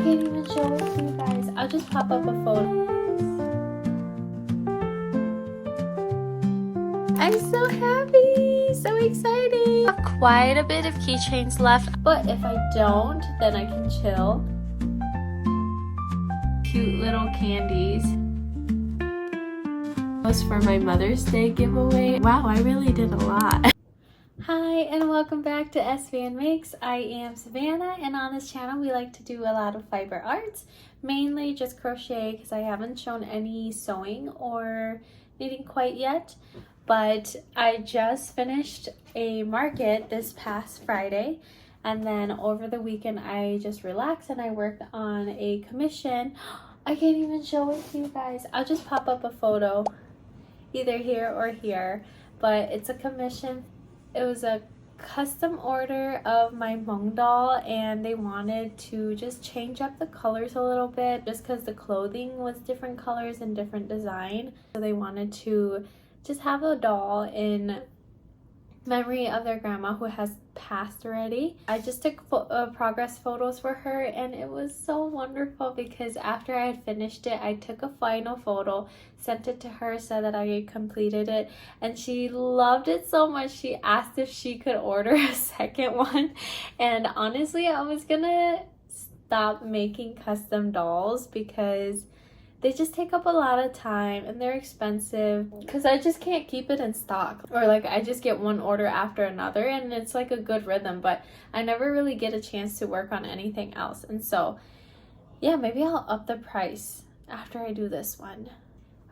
can't even show it to you guys. I'll just pop up a photo. I'm so happy, so exciting. I have quite a bit of keychains left, but if I don't, then I can chill. Cute little candies. Was for my Mother's Day giveaway. Wow, I really did a lot. Hi and welcome back to SVN Makes. I am Savannah, and on this channel we like to do a lot of fiber arts, mainly just crochet because I haven't shown any sewing or knitting quite yet. But I just finished a market this past Friday, and then over the weekend I just relaxed and I worked on a commission. I can't even show it to you guys. I'll just pop up a photo either here or here, but it's a commission. It was a custom order of my Hmong doll, and they wanted to just change up the colors a little bit just because the clothing was different colors and different design. So they wanted to just have a doll in memory of their grandma who has passed already. I just took progress photos for her, and it was so wonderful because after I had finished it, I took a final photo, sent it to her, said that I had completed it, and she loved it so much she asked if she could order a second one. And honestly, I was gonna stop making custom dolls because they just take up a lot of time and they're expensive, because I just can't keep it in stock, or like I just get one order after another and it's like a good rhythm, but I never really get a chance to work on anything else. And so yeah, maybe I'll up the price after I do this one.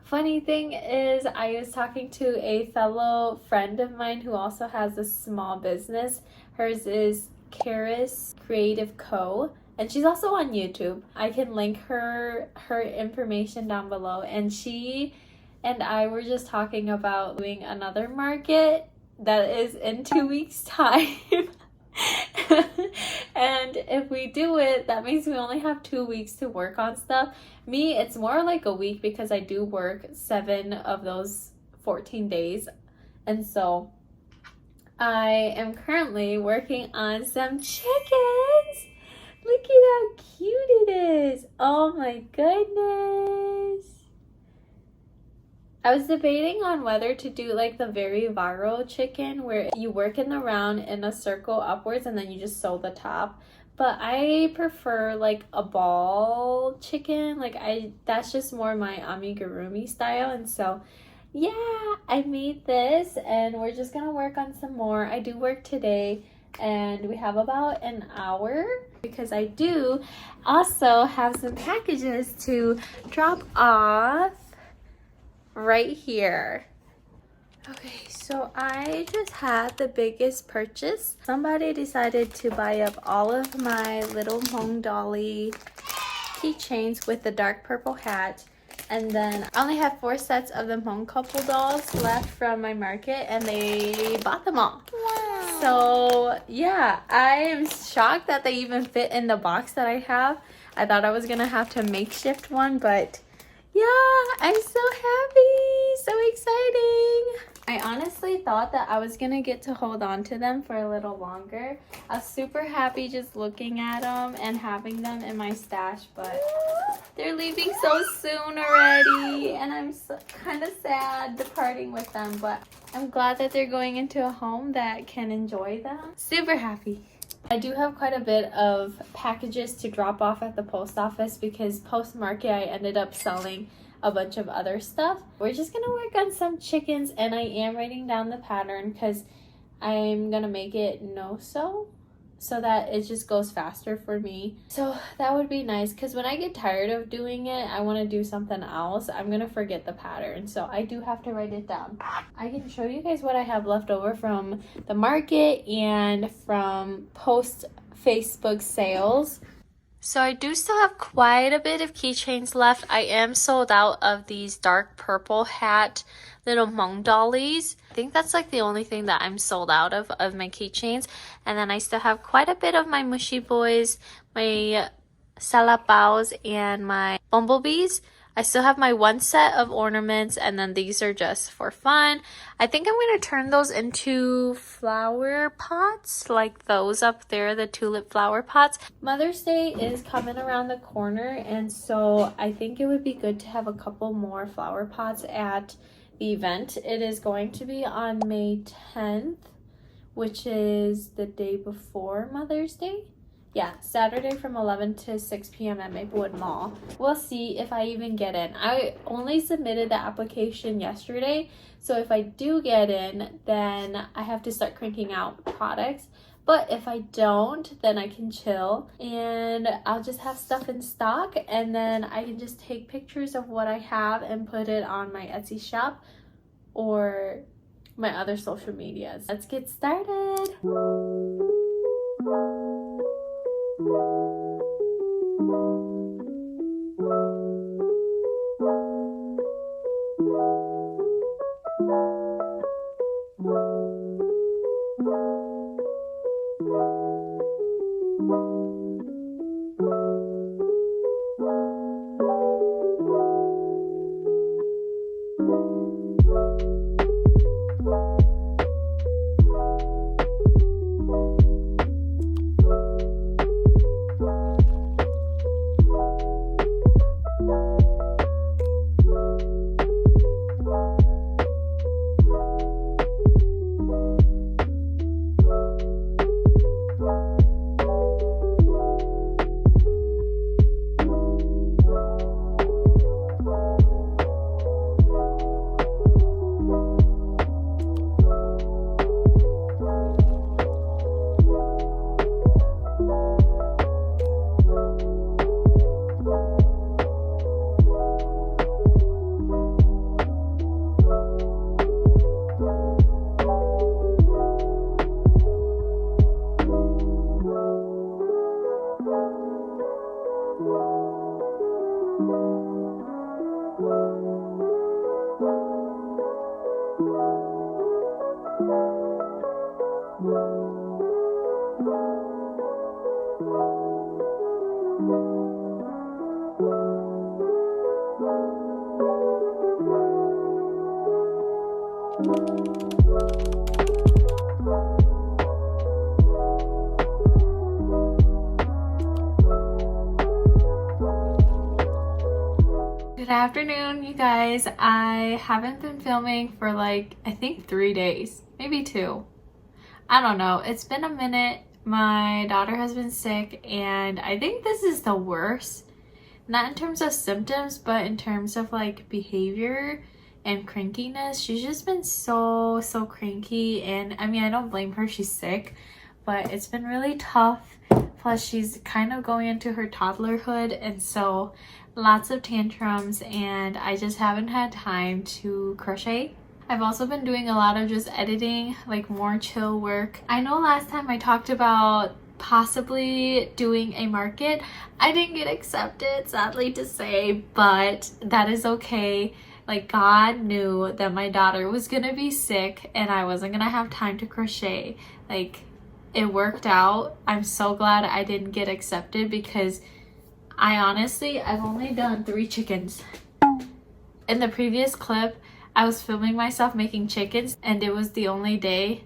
Funny thing is, I was talking to a fellow friend of mine who also has a small business. Hers is Karis Creative Co., and she's also on YouTube. I can link her information down below. And she and I were just talking about doing another market that is in 2 weeks' time. And if we do it, that means we only have 2 weeks to work on stuff. Me, it's more like a week because I do work 7 of those 14 days. And so I am currently working on some chickens. Look at how cute it is. Oh my goodness. I was debating on whether to do like the very viral chicken where you work in the round in a circle upwards and then you just sew the top. But I prefer like a ball chicken. That's just more my amigurumi style. And so yeah, I made this and we're just gonna work on some more. I do work today, and we have about an hour because I do also have some packages to drop off right here. Okay, so I just had the biggest purchase. Somebody decided to buy up all of my little Hmong dolly keychains with the dark purple hat. And then I only have 4 sets of the Hmong couple dolls left from my market, and they bought them all. Wow. So yeah, I am shocked that they even fit in the box that I have. I thought I was gonna have to makeshift one, but yeah, I'm so happy, so exciting. I honestly thought that I was gonna get to hold on to them for a little longer. I was super happy just looking at them and having them in my stash, but they're leaving so soon already, and I'm kind of sad departing with them, but I'm glad that they're going into a home that can enjoy them. Super happy. I do have quite a bit of packages to drop off at the post office because post-market I ended up selling a bunch of other stuff. We're just gonna work on some chickens, and I am writing down the pattern because I'm gonna make it no-sew so that it just goes faster for me. So that would be nice, because when I get tired of doing it, I want to do something else. I'm gonna forget the pattern, so I do have to write it down. I can show you guys what I have left over from the market and from post Facebook sales. So I do still have quite a bit of keychains left. I am sold out of these dark purple hat little Hmong dollies. I think that's like the only thing that I'm sold out of my keychains. And then I still have quite a bit of my mushy boys, my salapaos, and my bumblebees. I still have my one set of ornaments, and then these are just for fun. I think I'm going to turn those into flower pots, like those up there, the tulip flower pots. Mother's Day is coming around the corner, and so I think it would be good to have a couple more flower pots at the event. It is going to be on May 10th, which is the day before Mother's Day. Yeah, Saturday from 11 to 6 p.m. at Maplewood Mall. We'll see if I even get in. I only submitted the application yesterday, so if I do get in, then I have to start cranking out products. But if I don't, then I can chill and I'll just have stuff in stock, and then I can just take pictures of what I have and put it on my Etsy shop or my other social medias. Let's get started. Good afternoon, you guys. I haven't been filming for like, I think 3 days, maybe 2. I don't know. It's been a minute. My daughter has been sick, and I think this is the worst. Not in terms of symptoms, but in terms of like behavior and crankiness. She's just been so cranky, and I mean, I don't blame her. She's sick, but it's been really tough. Plus, she's kind of going into her toddlerhood, and so lots of tantrums, and I just haven't had time to crochet. I've also been doing a lot of just editing, like more chill work. I know last time I talked about possibly doing a market. I didn't get accepted, sadly to say, but that is okay. Like, God knew that my daughter was gonna be sick and I wasn't gonna have time to crochet. Like, it worked out. I'm so glad I didn't get accepted, because I've only done 3 chickens. In the previous clip, I was filming myself making chickens, and it was the only day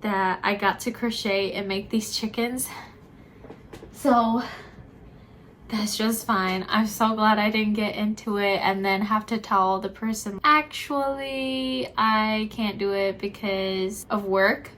that I got to crochet and make these chickens. So that's just fine. I'm so glad I didn't get into it and then have to tell the person, actually, I can't do it because of work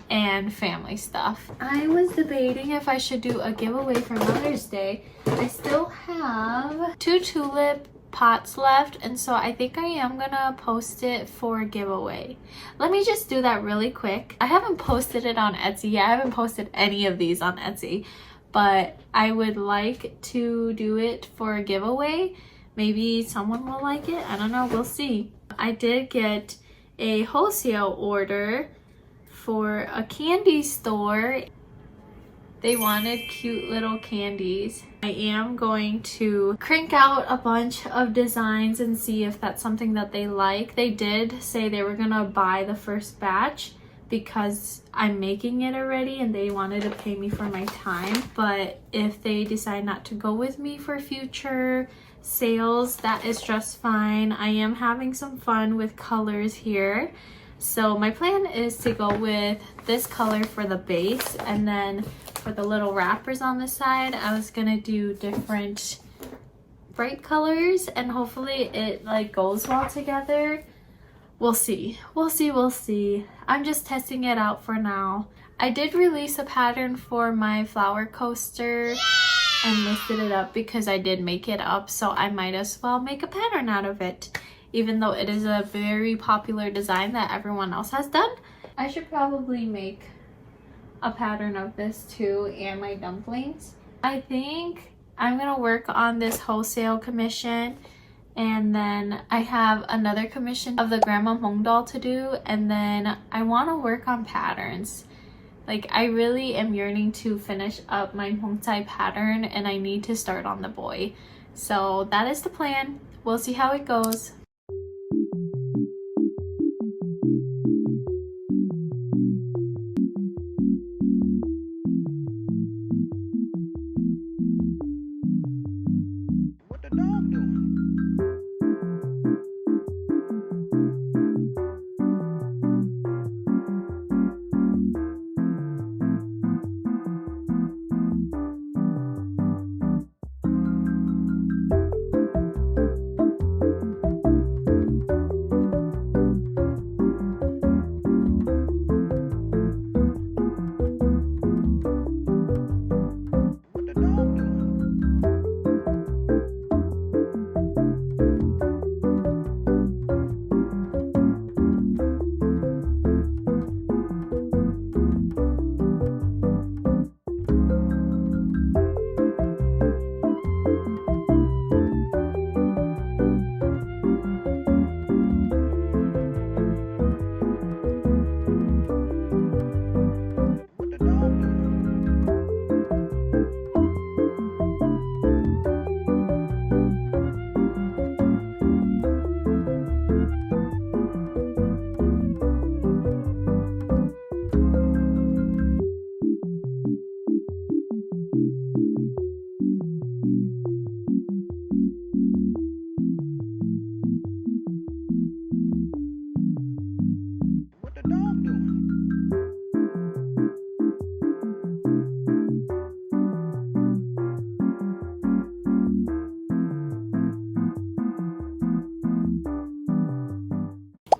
and family stuff. I was debating if I should do a giveaway for Mother's Day. I still have 2 tulip pots left, and so I think I am gonna post it for a giveaway. Let me just do that really quick. I haven't posted it on Etsy yet. I haven't posted any of these on Etsy, but I would like to do it for a giveaway. Maybe someone will like it. I don't know. We'll see. I did get a wholesale order for a candy store. They wanted cute little candies. I am going to crank out a bunch of designs and see if that's something that they like. They did say they were gonna buy the first batch because I'm making it already and they wanted to pay me for my time. But if they decide not to go with me for future sales, that is just fine. I am having some fun with colors here. So my plan is to go with this color for the base, and then for the little wrappers on the side, I was gonna do different bright colors, and hopefully it like goes well together. We'll see. We'll see. I'm just testing it out for now. I did release a pattern for my flower coaster and listed it up because I did make it up, so I might as well make a pattern out of it. Even though it is a very popular design that everyone else has done. I should probably make a pattern of this too, and my dumplings. I think I'm gonna work on this wholesale commission, and then I have another commission of the Grandma Hmong doll to do, and then I want to work on patterns. Like, I really am yearning to finish up my Hmong Tai pattern, and I need to start on the boy. So that is the plan. We'll see how it goes.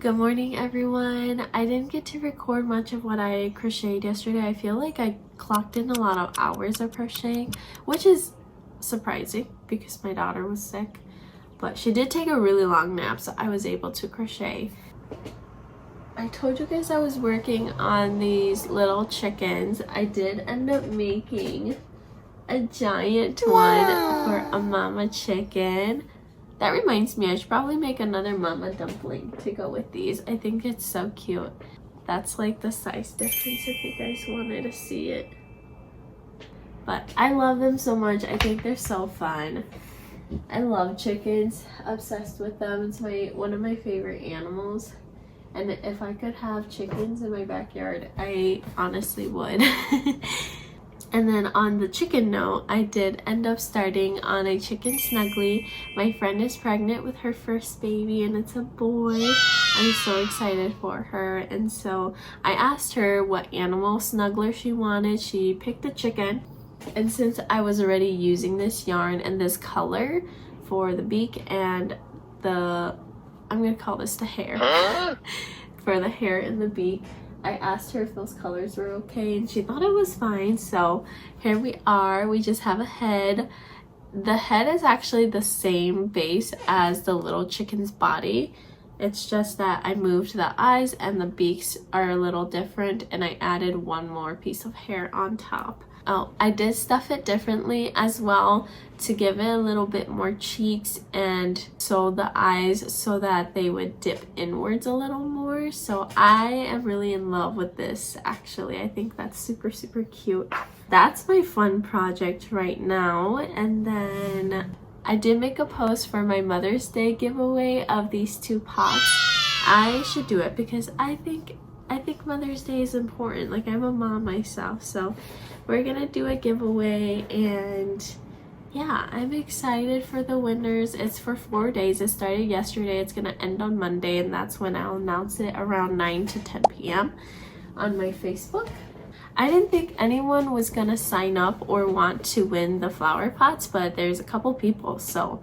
Good morning, everyone. I didn't get to record much of what I crocheted yesterday. I feel like I clocked in a lot of hours of crocheting, which is surprising because my daughter was sick, but she did take a really long nap, so I was able to crochet. I told you guys I was working on these little chickens. I did end up making a giant one for a mama chicken. That reminds me, I should probably make another mama dumpling to go with these. I think it's so cute. That's like the size difference if you guys wanted to see it. But I love them so much. I think they're so fun. I love chickens. Obsessed with them. It's one of my favorite animals. And if I could have chickens in my backyard, I honestly would. And then on the chicken note, I did end up starting on a chicken snuggly. My friend is pregnant with her first baby and it's a boy. I'm so excited for her. And so I asked her what animal snuggler she wanted. She picked a chicken. And since I was already using this yarn and this color for the beak and the, I'm gonna call this the hair, for the hair and the beak, I asked her if those colors were okay and she thought it was fine. So here we are. We just have a head. The head is actually the same base as the little chicken's body. It's just that I moved the eyes and the beaks are a little different, and I added one more piece of hair on top. Oh, I did stuff it differently as well to give it a little bit more cheeks and sew the eyes so that they would dip inwards a little more. So I am really in love with this, actually. I think that's super, super cute. That's my fun project right now. And then I did make a post for my Mother's Day giveaway of these two pots. I should do it because I think I think Mother's Day is important. Like, I'm a mom myself, so we're gonna do a giveaway, and yeah, I'm excited for the winners. It's for 4 days. It started yesterday. It's gonna end on Monday, and that's when I'll announce it around 9 to 10 p.m. on my Facebook. I didn't think anyone was gonna sign up or want to win the flower pots, but there's a couple people, so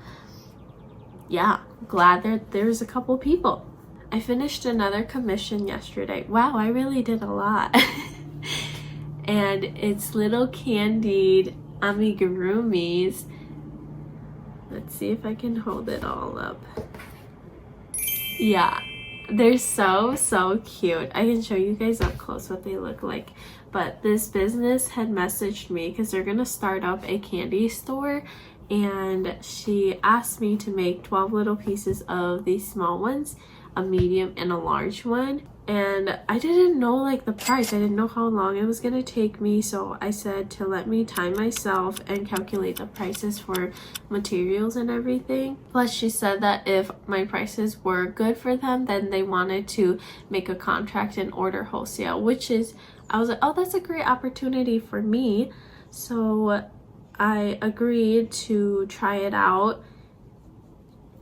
yeah, glad that there's a couple people. I finished another commission yesterday. Wow, I really did a lot. And it's little candied amigurumis. Let's see if I can hold it all up. Yeah, they're so cute. I can show you guys up close what they look like. But this business had messaged me because they're gonna start up a candy store, and she asked me to make 12 little pieces of these small ones, a medium and a large one. And I didn't know like the price. I didn't know how long it was gonna take me, so I said to let me time myself and calculate the prices for materials and everything. Plus she said that if my prices were good for them, then they wanted to make a contract and order wholesale, which is, I was like, oh, that's a great opportunity for me. So I agreed to try it out.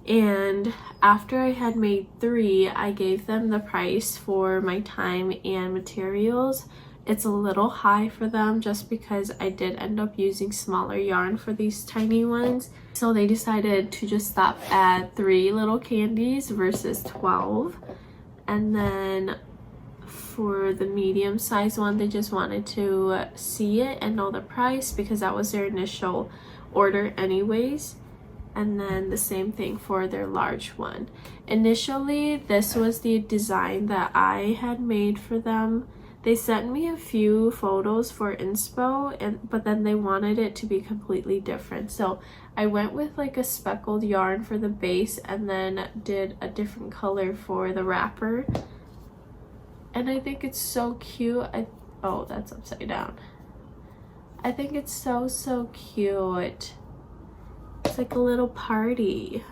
And after I had made 3, I gave them the price for my time and materials. It's a little high for them just because I did end up using smaller yarn for these tiny ones. So they decided to just stop at 3 little candies versus 12. And then for the medium size one, they just wanted to see it and know the price because that was their initial order anyways. And then the same thing for their large one. Initially, this was the design that I had made for them. They sent me a few photos for inspo, but then they wanted it to be completely different. So I went with like a speckled yarn for the base and then did a different color for the wrapper. And I think it's so cute. Oh, that's upside down. I think it's so cute. It's like a little party.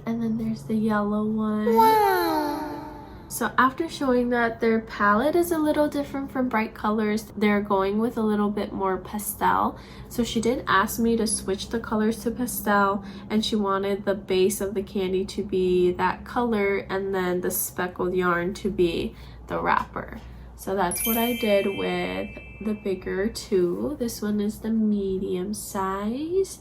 And then there's the yellow one. Wow. So after showing that their palette is a little different from bright colors, they're going with a little bit more pastel. So she did ask me to switch the colors to pastel, and she wanted the base of the candy to be that color and then the speckled yarn to be the wrapper. So that's what I did with the bigger 2. This one is the medium size.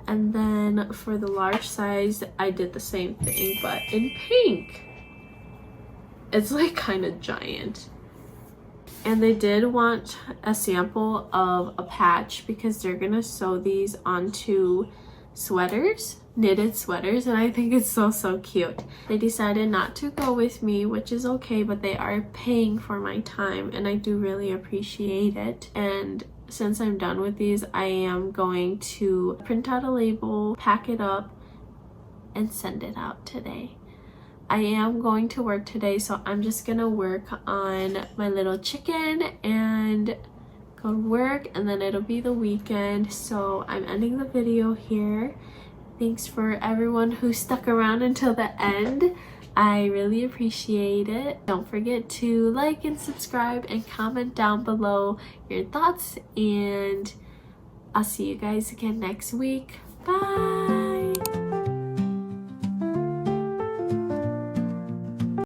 And then for the large size, I did the same thing, but in pink. It's like kind of giant. And they did want a sample of a patch because they're gonna sew these onto sweaters, knitted sweaters, and I think it's so cute. They decided not to go with me, which is okay, but they are paying for my time and I do really appreciate it. And since I'm done with these, I am going to print out a label, pack it up, and send it out today. I am going to work today, so I'm just gonna work on my little chicken and go to work, and then it'll be the weekend. So I'm ending the video here. Thanks for everyone who stuck around until the end. I really appreciate it. Don't forget to like and subscribe and comment down below your thoughts, and I'll see you guys again next week. Bye!